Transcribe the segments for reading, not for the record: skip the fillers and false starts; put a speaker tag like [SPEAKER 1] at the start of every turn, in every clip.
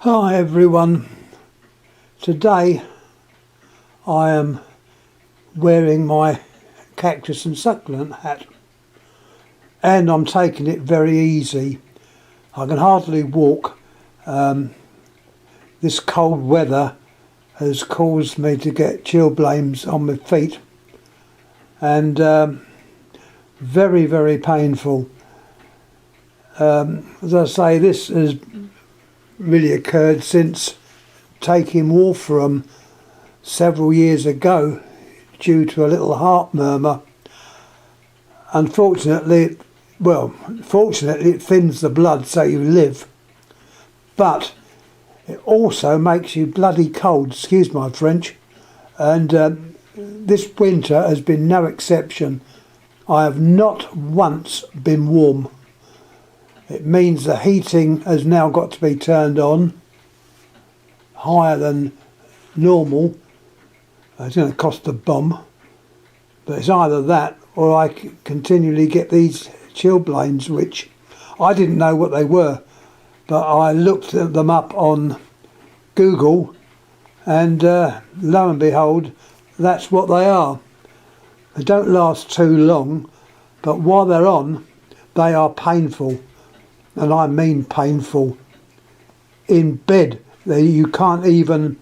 [SPEAKER 1] Hi everyone. Today I am wearing my cactus and succulent hat and I'm taking it very easy. I can hardly walk. This cold weather has caused me to get chilblains on my feet and very, very painful. As I say, this has really occurred since taking warfarin several years ago due to a little heart murmur. Unfortunately, fortunately it thins the blood so you live, but it also makes you bloody cold, excuse my French, and this winter has been no exception. I have not once been warm. It means the heating has now got to be turned on higher than normal. It's going to cost a bomb, but it's either that or I continually get these chilblains, which I didn't know what they were, but I looked them up on Google and lo and behold, that's what they are. They don't last too long, but while they're on, they are painful. And I mean painful. In bed, you can't even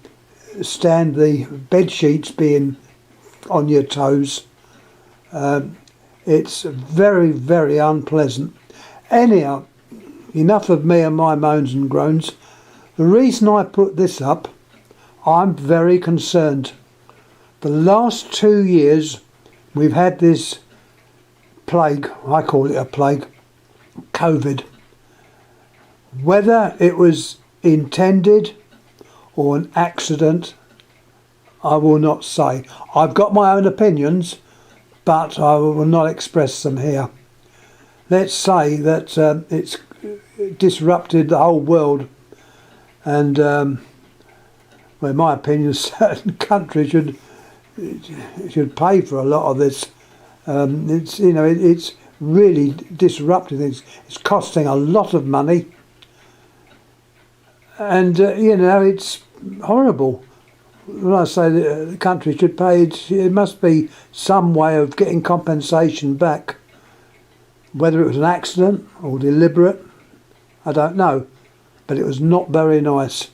[SPEAKER 1] stand the bed sheets being on your toes. It's very, very unpleasant. Anyhow, enough of me and my moans and groans. The reason I put this up, I'm very concerned. The last 2 years, we've had this plague, I call it a plague, COVID. Whether it was intended or an accident, I will not say. I've got my own opinions, but I will not express them here. Let's say that it's disrupted the whole world, and well, in my opinion, certain countries should pay for a lot of this. It's really disrupted things. It's costing a lot of money. And, it's horrible. When I say that the country should pay, it must be some way of getting compensation back. Whether it was an accident or deliberate, I don't know. But it was not very nice.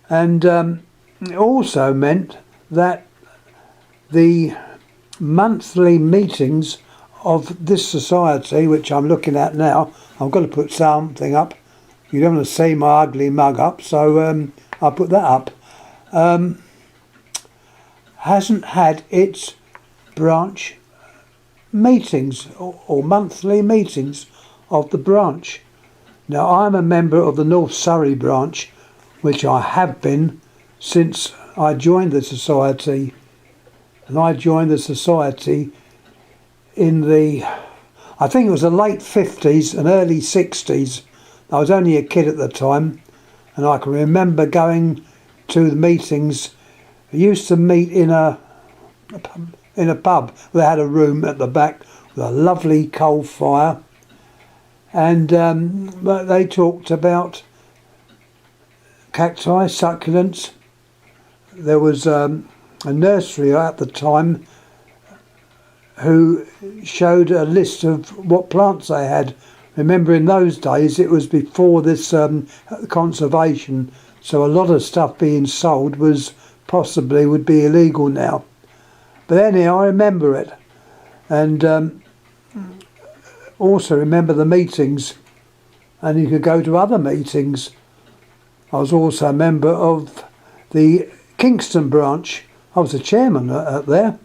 [SPEAKER 1] And it also meant that the monthly meetings of this society, which I'm looking at now, I've got to put something up. You don't want to see my ugly mug up, so I'll put that up. Hasn't had its branch meetings or monthly meetings of the branch. Now, I'm a member of the North Surrey branch, which I have been since I joined the society. And I joined the society in I think it was the late 50s and early 60s. I was only a kid at the time, and I can remember going to the meetings. I used to meet in a pub. They had a room at the back with a lovely coal fire, and they talked about cacti, succulents. There was a nursery at the time who showed a list of what plants they had. Remember, in those days, it was before this conservation, so a lot of stuff being sold would be illegal now. But anyhow, I remember it, and also remember the meetings, and you could go to other meetings. I was also a member of the Kingston branch. I was the chairman at there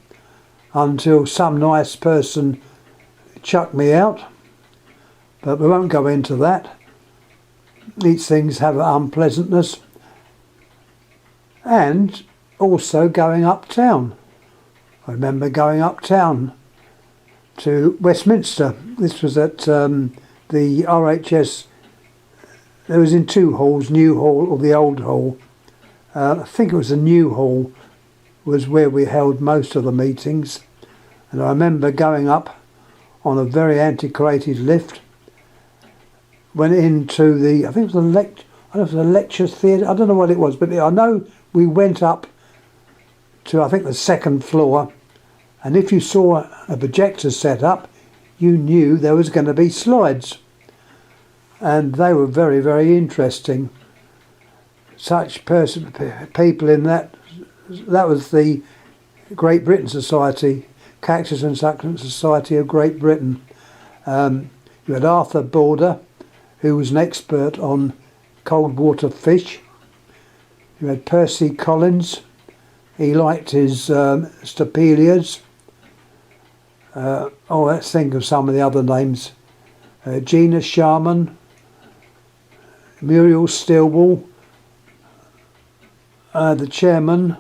[SPEAKER 1] until some nice person chucked me out. But we won't go into that. These things have an unpleasantness. And also going uptown. I remember going uptown to Westminster. This was at the RHS. It was in two halls, New Hall or the Old Hall. I think it was the New Hall was where we held most of the meetings. And I remember going up on a very antiquated lift. Went into I think it was I don't know if it was a lecture theatre, I don't know what it was, but I know we went up to, I think, the second floor, and if you saw a projector set up, you knew there was going to be slides. And they were very, very interesting. Such people in that was the Great Britain Society, Cactus and Succulent Society of Great Britain. You had Arthur Border, who was an expert on cold water fish. You had Percy Collins, he liked his Stapelias. Let's think of some of the other names. Gina Sharman, Muriel Stillwell, the chairman,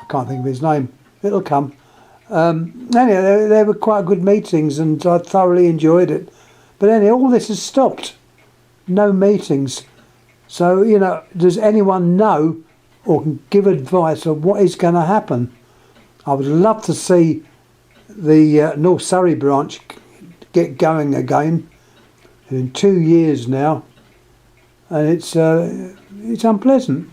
[SPEAKER 1] I can't think of his name, it'll come. Anyway, they were quite good meetings and I thoroughly enjoyed it. But anyway, all this has stopped. No meetings. So, you know, does anyone know or can give advice on what is going to happen? I would love to see the North Surrey branch get going again. In 2 years now, and it's unpleasant.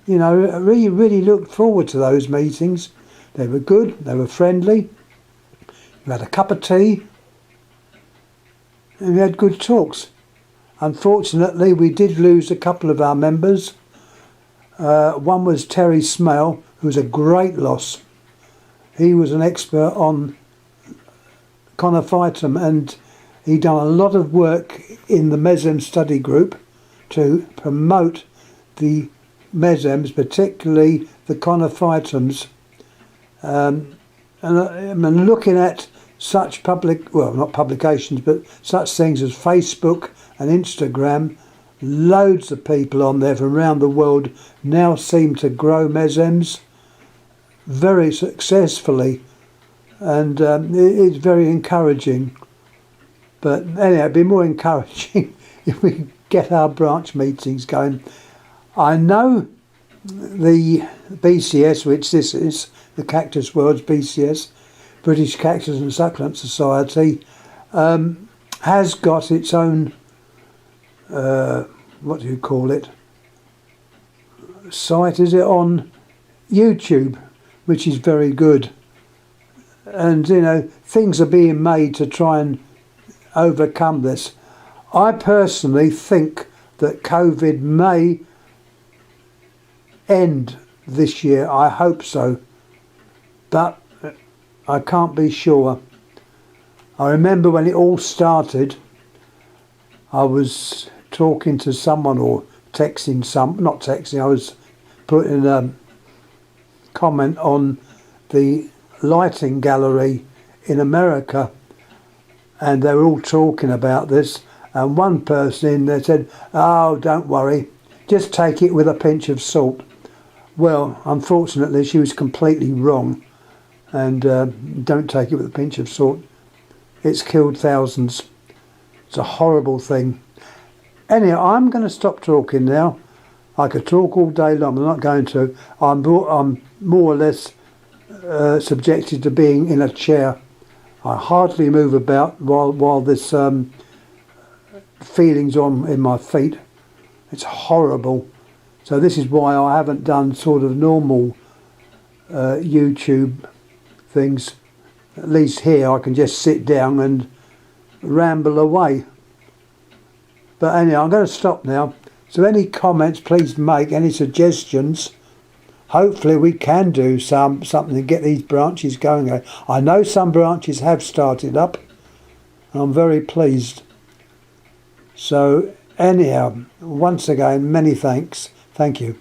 [SPEAKER 1] You know, I really looked forward to those meetings. They were good, they were friendly. You had a cup of tea, and we had good talks. Unfortunately, we did lose a couple of our members. One was Terry Smale, who was a great loss. He was an expert on conophytum, and he'd done a lot of work in the mesem study group to promote the mesems, particularly the conophytums. And I'm looking at such not publications, but such things as Facebook and Instagram, loads of people on there from around the world now seem to grow mesems very successfully, and it's very encouraging. But anyhow, it'd be more encouraging if we could get our branch meetings going. I know the BCS, which this is, the Cactus World's BCS, British Cactus and Succulent Society, has got its own, what do you call it, site, is it, on YouTube, which is very good. And, you know, things are being made to try and overcome this. I personally think that COVID may end this year. I hope so, but I can't be sure. I remember when it all started, I was talking to someone or texting not texting, I was putting a comment on the lighting gallery in America, and they were all talking about this, and one person in there said, "Oh, don't worry, just take it with a pinch of salt." Well, unfortunately she was completely wrong, and don't take it with a pinch of salt. It's killed thousands. It's a horrible thing. Anyhow, I'm going to stop talking now. I could talk all day long, I'm not going to. I'm more or less subjected to being in a chair. I hardly move about while this feeling's on in my feet. It's horrible. So this is why I haven't done sort of normal YouTube things. At least here I can just sit down and ramble away. But anyhow, I'm going to stop now. So any comments please make, any suggestions. Hopefully we can do something to get these branches going. I know some branches have started up, and I'm very pleased. So anyhow, once again, many thanks. Thank you.